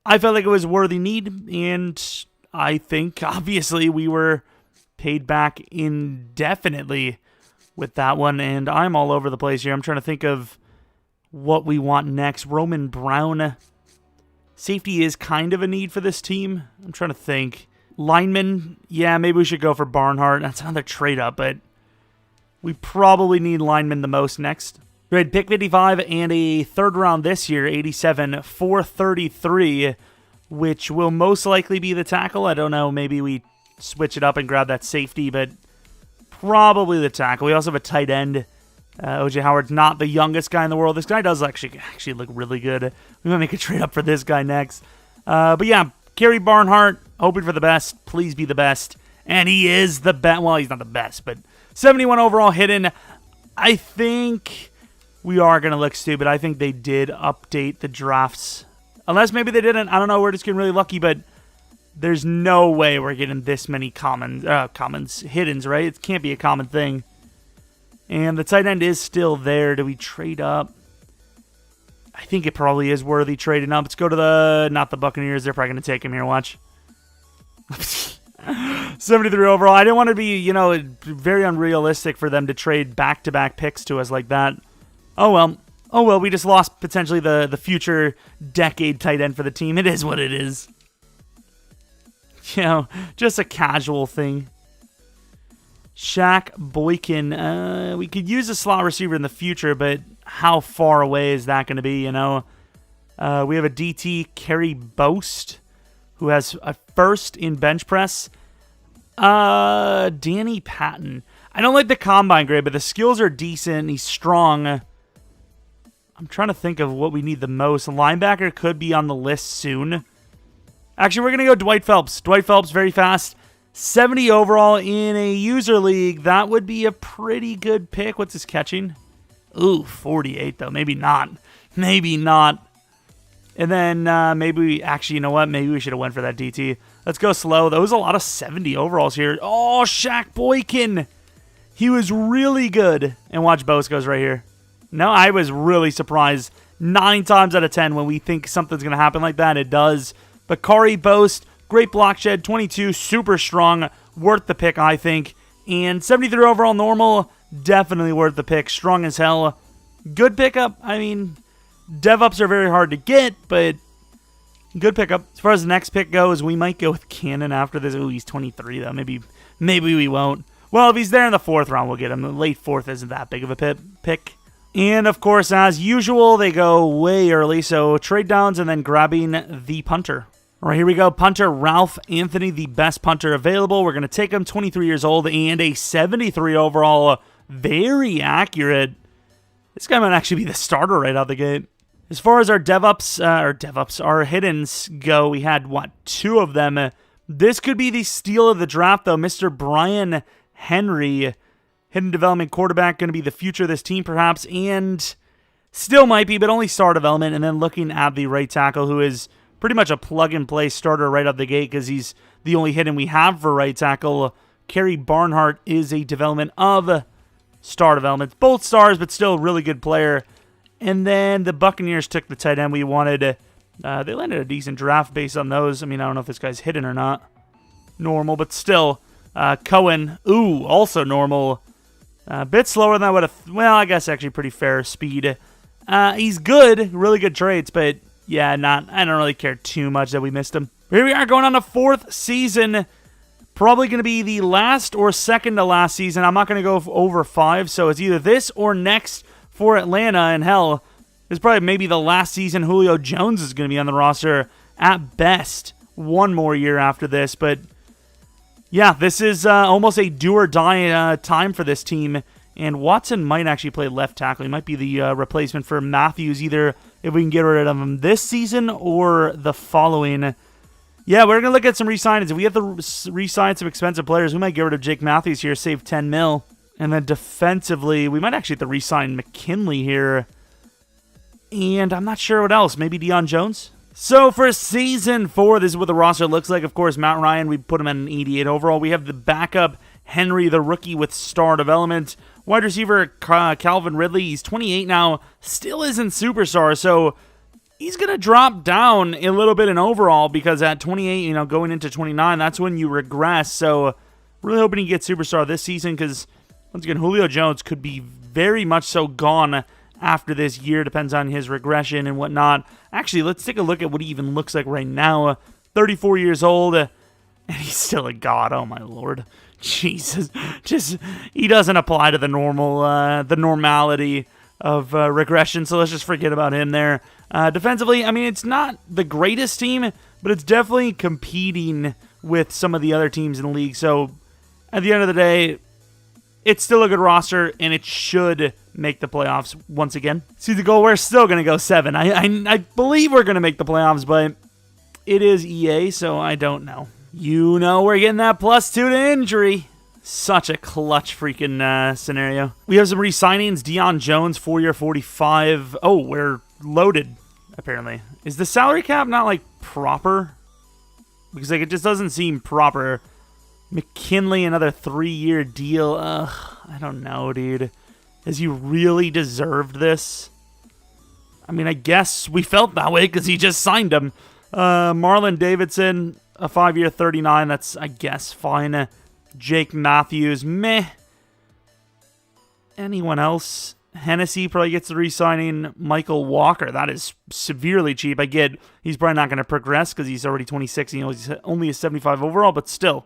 I felt like it was a worthy need, and I think, obviously, we were paid back indefinitely with that one, and I'm all over the place here. I'm trying to think of what we want next. Roman Brown. Safety is kind of a need for this team. I'm trying to think. Lineman, yeah, maybe we should go for Barnhart. That's another trade up, but we probably need lineman the most next. We had pick 55 and a third round this year, 87, 433, which will most likely be the tackle. I don't know, maybe we switch it up and grab that safety, but probably the tackle. We also have a tight end. O.J. Howard's not the youngest guy in the world. This guy does actually look really good. We might make a trade up for this guy next. But yeah, Kerry Barnhart, hoping for the best. Please be the best. And he is the best. Well, he's not the best, but 71 overall hidden. I think we are going to look stupid. I think they did update the drafts. Unless maybe they didn't. I don't know. We're just getting really lucky, but there's no way we're getting this many hiddens, right? It can't be a common thing. And the tight end is still there. Do we trade up? I think it probably is worthy trading up. Let's go to not the Buccaneers. They're probably going to take him here. Watch. 73 overall. I didn't want to be, very unrealistic for them to trade back-to-back picks to us like that. Oh, well. Oh, well, we just lost potentially the future decade tight end for the team. It is what it is. Just a casual thing. Shaq Boykin. We could use a slot receiver in the future, but how far away is that going to be, We have a DT, Kerry Boast, who has a first in bench press. Danny Patton. I don't like the combine grade, but the skills are decent. He's strong. I'm trying to think of what we need the most. Linebacker could be on the list soon. Actually, we're going to go Dwight Phelps. Dwight Phelps, very fast. 70 overall in a user league. That would be a pretty good pick. What's his catching? Ooh, 48 though. Maybe not. Maybe not. And then maybe we... Actually, you know what? Maybe we should have went for that DT. Let's go slow. There was a lot of 70 overalls here. Oh, Shaq Boykin. He was really good. And watch, Boast goes right here. No, I was really surprised. 9 times out of 10 when we think something's going to happen like that, it does. Bakari Boast, great block shed, 22, super strong, worth the pick, I think. And 73 overall normal, definitely worth the pick, strong as hell. Good pickup. I mean, dev-ups are very hard to get, but good pickup. As far as the next pick goes, we might go with Cannon after this. Ooh, he's 23, though. Maybe we won't. Well, if he's there in the 4th round, we'll get him. The late 4th isn't that big of a pick. And, of course, as usual, they go way early, so trade downs and then grabbing the punter. All right, here we go. Punter Ralph Anthony, the best punter available. We're going to take him, 23 years old, and a 73 overall. Very accurate. This guy might actually be the starter right out the gate. As far as our our hiddens go, we had, 2 of them. This could be the steal of the draft, though. Mr. Brian Henry, hidden development quarterback, going to be the future of this team, perhaps, and still might be, but only star development. And then looking at the right tackle, who is pretty much a plug-and-play starter right out the gate because he's the only hidden we have for right tackle. Kerry Barnhart is a development of star development. Both stars, but still a really good player. And then the Buccaneers took the tight end we wanted. They landed a decent draft based on those. I mean, I don't know if this guy's hidden or not. Normal, but still. Cohen, also normal. A bit slower than I would have... Well, I guess actually pretty fair speed. He's good, really good traits, but yeah, I don't really care too much that we missed him. Here we are going on the 4th season. Probably going to be the last or second to last season. I'm not going to go over 5, so it's either this or next for Atlanta. And hell, it's probably maybe the last season Julio Jones is going to be on the roster at best. 1 more year after this, but yeah, this is almost a do or die time for this team. And Watson might actually play left tackle. He might be the replacement for Matthews, either if we can get rid of him this season or the following. Yeah, we're going to look at some re-signings. If we have to re-sign some expensive players, we might get rid of Jake Matthews here, save 10 mil. And then defensively, we might actually have to re-sign McKinley here. And I'm not sure what else. Maybe Deion Jones? So for season 4, this is what the roster looks like. Of course, Matt Ryan, we put him at an 88 overall. We have the backup, Henry, the rookie with star development. Wide receiver, Calvin Ridley, he's 28 now. Still isn't superstar, so he's going to drop down a little bit in overall because at 28, going into 29, that's when you regress. So really hoping he gets superstar this season because, once again, Julio Jones could be very much so gone after this year. Depends on his regression and whatnot. Actually, let's take a look at what he even looks like right now. 34 years old, and he's still a god. Oh, my Lord. Jesus. He doesn't apply to the normality of regression, so let's just forget about him there. Defensively, I mean, it's not the greatest team, but it's definitely competing with some of the other teams in the league. So at the end of the day, it's still a good roster, and it should make the playoffs once again. See the goal, we're still going to go 7. I believe we're going to make the playoffs, but it is EA, so I don't know. We're getting that +2 to injury. Such a clutch freaking scenario. We have some re-signings. Deion Jones, 4-year, 45. Oh, we're loaded, apparently. Is the salary cap not, proper? Because, it just doesn't seem proper. McKinley, another 3-year deal. Ugh, I don't know, dude. Has he really deserved this? I mean, I guess we felt that way because he just signed him. Marlon Davidson, a 5-year, 39. That's, I guess, fine. Jake Matthews, meh. Anyone else? Hennessy probably gets the re-signing. Michael Walker, that is severely cheap. I get he's probably not going to progress because he's already 26 and he's only a 75 overall, but still,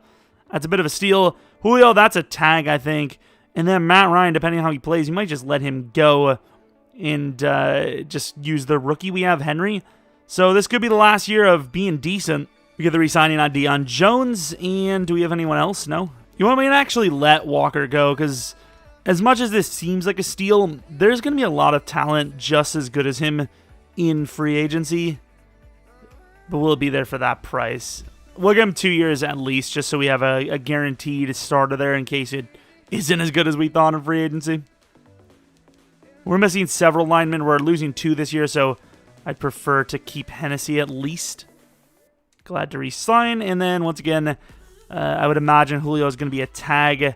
that's a bit of a steal. Julio, that's a tag, I think. And then Matt Ryan, depending on how he plays, you might just let him go and just use the rookie we have, Henry. So this could be the last year of being decent. We get the re-signing on Deion Jones, and do we have anyone else? No? You want me to actually let Walker go, because as much as this seems like a steal, there's going to be a lot of talent just as good as him in free agency, but will it be there for that price? We'll give him 2 years at least, just so we have a guaranteed starter there in case it isn't as good as we thought in free agency. We're missing several linemen. We're losing 2 this year, so I'd prefer to keep Hennessy at least. Glad to re-sign. And then, once again, I would imagine Julio is going to be a tag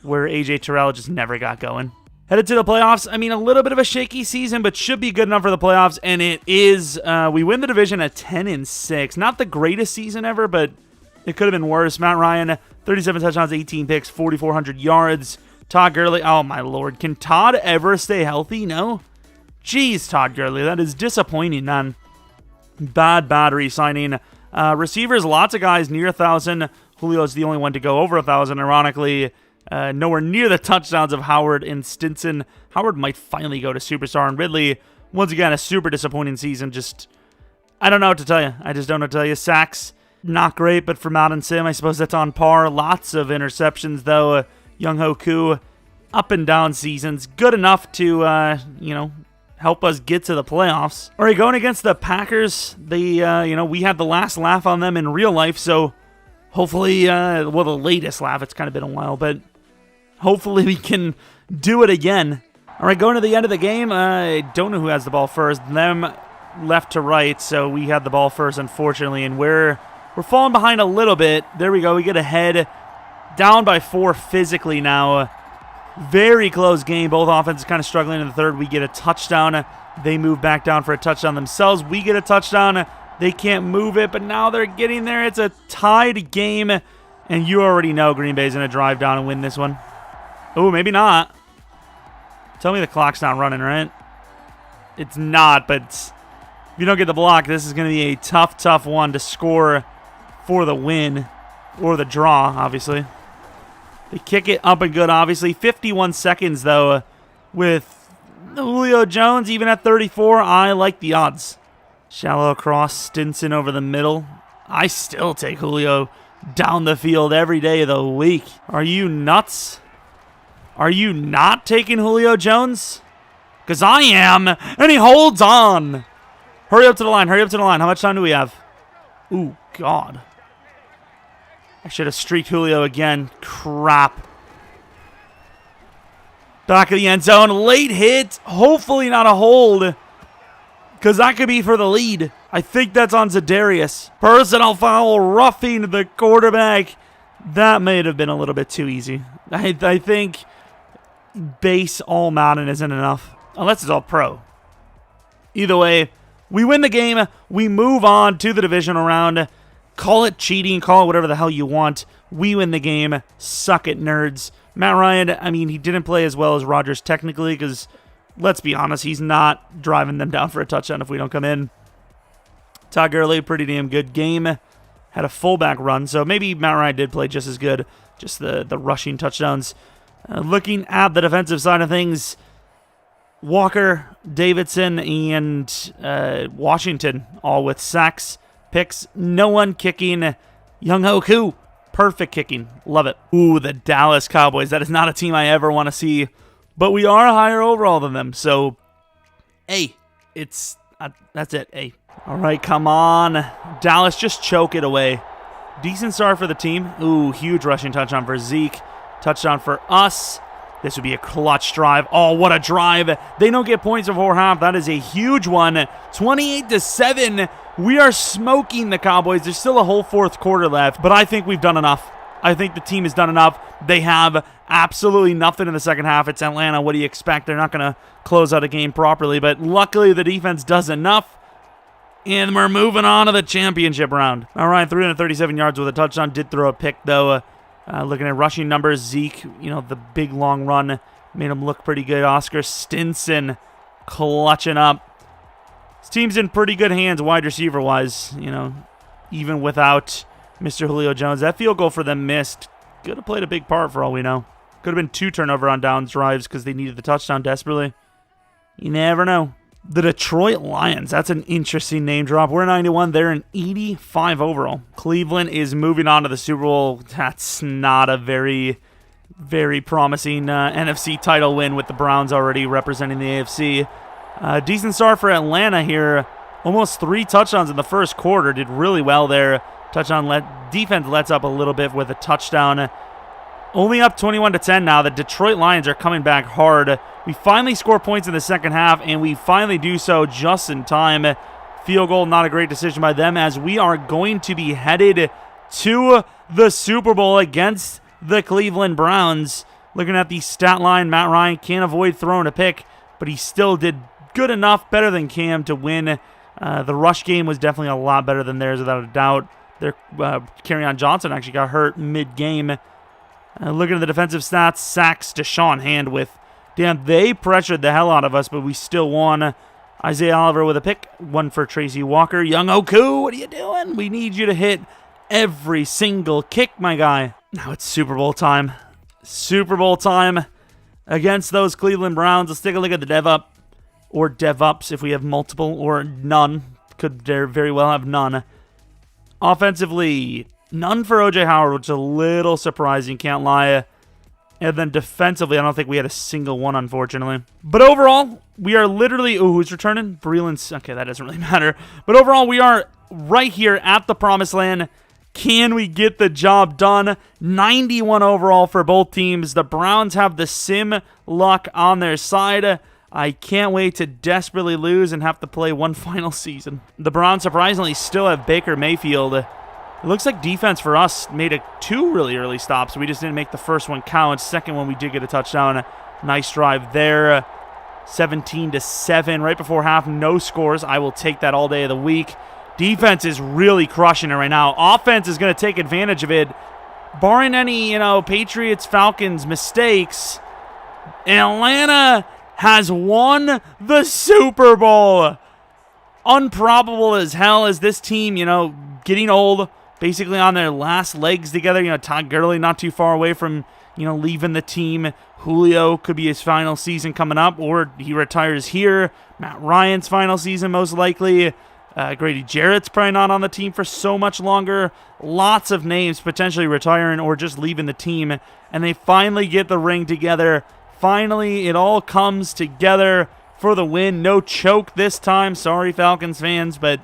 where A.J. Terrell just never got going. Headed to the playoffs. I mean, a little bit of a shaky season, but should be good enough for the playoffs. And it is. We win the division at 10-6. Not the greatest season ever, but it could have been worse. Matt Ryan, 37 touchdowns, 18 picks, 4,400 yards. Todd Gurley. Oh, my Lord. Can Todd ever stay healthy? No? Jeez, Todd Gurley. That is disappointing, man. Bad re-signing. Receivers, lots of guys near 1,000. Julio's the only one to go over 1,000, ironically. Nowhere near the touchdowns of Howard and Stinson. Howard might finally go to superstar. And Ridley, once again, a super disappointing season. I don't know what to tell you. I just don't know what to tell you. Sacks, not great, but for Madden Sim, I suppose that's on par. Lots of interceptions, though. Young Hoku, up and down seasons. Good enough to, help us get to the playoffs. All right, going against the Packers, we had the last laugh on them in real life, so hopefully, the latest laugh, it's kind of been a while, but hopefully we can do it again. All right, going to the end of the game, I don't know who has the ball first. Them left to right, so we had the ball first, unfortunately, and we're falling behind a little bit. There we go, we get ahead, down by 4 physically now. Very close game. Both offenses kind of struggling in the third. We get a touchdown. They move back down for a touchdown themselves. We get a touchdown. They can't move it, but now they're getting there. It's a tied game, and you already know Green Bay's going to drive down and win this one. Oh, maybe not. Tell me the clock's not running, right? It's not, but if you don't get the block, this is going to be a tough one to score for the win, or the draw, obviously. They kick it up and good, obviously. 51 seconds, though, with Julio Jones, even at 34. I like the odds. Shallow across, Stinson over the middle. I still take Julio down the field every day of the week. Are you nuts? Are you not taking Julio Jones? Because I am, and he holds on. Hurry up to the line, hurry up to the line. How much time do we have? Ooh, God. I should have streaked Julio again. Crap. Back of the end zone. Late hit. Hopefully not a hold, because that could be for the lead. I think that's on Za'Darius. Personal foul, roughing the quarterback. That may have been a little bit too easy. I think base all Madden isn't enough, unless it's all pro. Either way, We win the game. We move on to the divisional round. Call it cheating. Call it whatever the hell you want. We win the game. Suck it, nerds. Matt Ryan, I mean, he didn't play as well as Rodgers technically because, let's be honest, he's not driving them down for a touchdown if we don't come in. Todd Gurley, pretty damn good game. Had a fullback run, so maybe Matt Ryan did play just as good. Just the rushing touchdowns. Looking at the defensive side of things, Walker, Davidson, and Washington, all with sacks, picks, no one kicking. Young-Ho Koo, perfect kicking. Love it. Ooh, the Dallas Cowboys. That is not a team I ever want to see, but we are higher overall than them. So, hey, it's that's it. Hey. All right, come on. Dallas, just choke it away. Decent start for the team. Ooh, huge rushing touchdown for Zeke. Touchdown for us. This would be a clutch drive. Oh, what a drive. They don't get points before half. That is a huge one. 28-7. We are smoking the Cowboys. There's still a whole fourth quarter left, but I think we've done enough. I think the team has done enough. They have absolutely nothing in the second half. It's Atlanta. What do you expect? They're not going to close out a game properly, but luckily the defense does enough. And we're moving on to the championship round. All right, 337 yards with a touchdown. Did throw a pick, though. Looking at rushing numbers, Zeke, the big long run made him look pretty good. Oscar Stinson clutching up. This team's in pretty good hands wide receiver-wise, even without Mr. Julio Jones. That field goal for them missed. Could have played a big part for all we know. Could have been 2 turnover on downs drives because they needed the touchdown desperately. You never know. The Detroit Lions, that's an interesting name drop. We're 91, they're an 85 overall. Cleveland is moving on to the Super Bowl. That's not a very, very promising NFC title win with the Browns already representing the AFC. Decent start for Atlanta here. Almost 3 touchdowns in the first quarter. Did really well there. Defense lets up a little bit with a touchdown. Only up 21-10 now. The Detroit Lions are coming back hard. We finally score points in the second half, and we finally do so just in time. Field goal, not a great decision by them, as we are going to be headed to the Super Bowl against the Cleveland Browns. Looking at the stat line, Matt Ryan can't avoid throwing a pick, but he still did good enough, better than Cam, to win. The rush game was definitely a lot better than theirs, without a doubt. Their Kerryon Johnson actually got hurt mid-game. Looking at the defensive stats, sacks, Deshaun Hand with, damn, they pressured the hell out of us, but we still won. Isaiah Oliver with a pick, 1 for Tracy Walker. Young-Ho Koo, what are you doing? We need you to hit every single kick, my guy. Now it's Super Bowl time. Super Bowl time against those Cleveland Browns. Let's take a look at the dev up, or dev ups if we have multiple, or none. Could very well have none. Offensively, none for O.J. Howard, which is a little surprising, can't lie. And then defensively, I don't think we had a single one, unfortunately. But overall, we are literally... Ooh, who's returning? Breland's... Okay, that doesn't really matter. But overall, we are right here at the promised land. Can we get the job done? 91 overall for both teams. The Browns have the sim luck on their side. I can't wait to desperately lose and have to play one final season. The Browns surprisingly still have Baker Mayfield. It looks like defense for us made 2 really early stops. We just didn't make the first one count. Second one, we did get a touchdown. Nice drive there. 17-7 right before half. No scores. I will take that all day of the week. Defense is really crushing it right now. Offense is going to take advantage of it. Barring any, Patriots, Falcons mistakes, Atlanta has won the Super Bowl. Unprobable as hell as this team, getting old, basically on their last legs together. Todd Gurley not too far away from, leaving the team. Julio could be his final season coming up, or he retires here. Matt Ryan's final season most likely. Grady Jarrett's probably not on the team for so much longer. Lots of names potentially retiring or just leaving the team. And they finally get the ring together. Finally, it all comes together for the win. No choke this time. Sorry, Falcons fans, but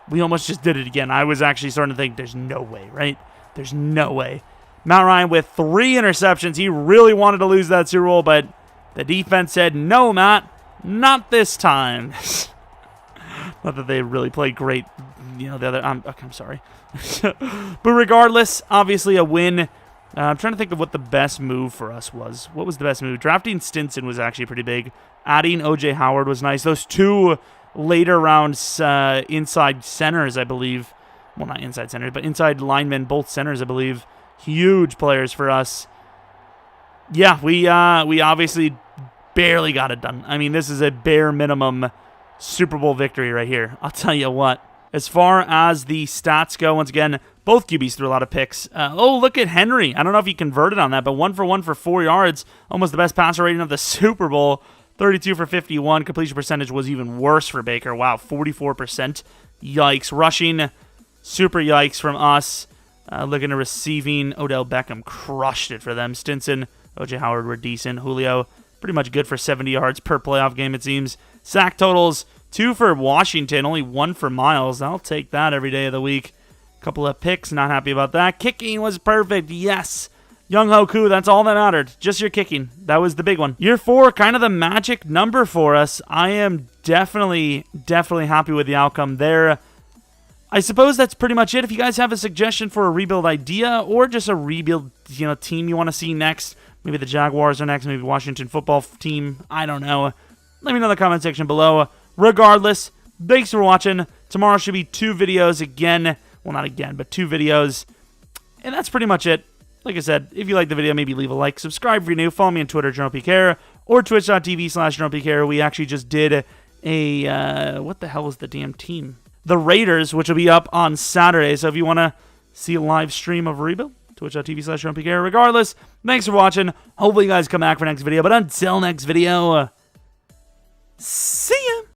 we almost just did it again. I was actually starting to think there's no way, right? There's no way. Matt Ryan with 3 interceptions. He really wanted to lose that Super Bowl, but the defense said, no, Matt, not this time. Not that they really played great, the other. I'm sorry. But regardless, obviously a win. I'm trying to think of what the best move for us was. What was the best move? Drafting Stinson was actually pretty big. Adding O.J. Howard was nice. Those 2 later rounds inside centers, I believe. Well, not inside centers, but inside linemen, both centers, I believe. Huge players for us. Yeah, we obviously barely got it done. I mean, this is a bare minimum Super Bowl victory right here. I'll tell you what. As far as the stats go, once again, both QBs threw a lot of picks. Oh, look at Henry. I don't know if he converted on that, but 1 for 1 for 4 yards. Almost the best passer rating of the Super Bowl. 32 for 51. Completion percentage was even worse for Baker. Wow, 44%. Yikes. Rushing, super yikes from us. Looking at receiving, Odell Beckham crushed it for them. Stinson, O.J. Howard were decent. Julio, pretty much good for 70 yards per playoff game, it seems. Sack totals, 2 for Washington, only 1 for Miles. I'll take that every day of the week. Couple of picks, not happy about that. Kicking was perfect, yes. Young Hoku, that's all that mattered. Just your kicking. That was the big one. Year 4, kind of the magic number for us. I am definitely happy with the outcome there. I suppose that's pretty much it. If you guys have a suggestion for a rebuild idea or just a rebuild, team you want to see next, maybe the Jaguars are next, maybe Washington football team, I don't know. Let me know in the comment section below. Regardless, thanks for watching. Tomorrow should be 2 videos again. Well, not again, but 2 videos. And that's pretty much it. Like I said, if you like the video, maybe leave a like. Subscribe if you're new. Follow me on Twitter, Jeromepkr, or twitch.tv/Jeromepkr. We actually just did a, what the hell was the damn team? The Raiders, which will be up on Saturday. So if you want to see a live stream of Rebuild, twitch.tv/Jeromepkr. Regardless, thanks for watching. Hopefully you guys come back for next video. But until next video, see ya!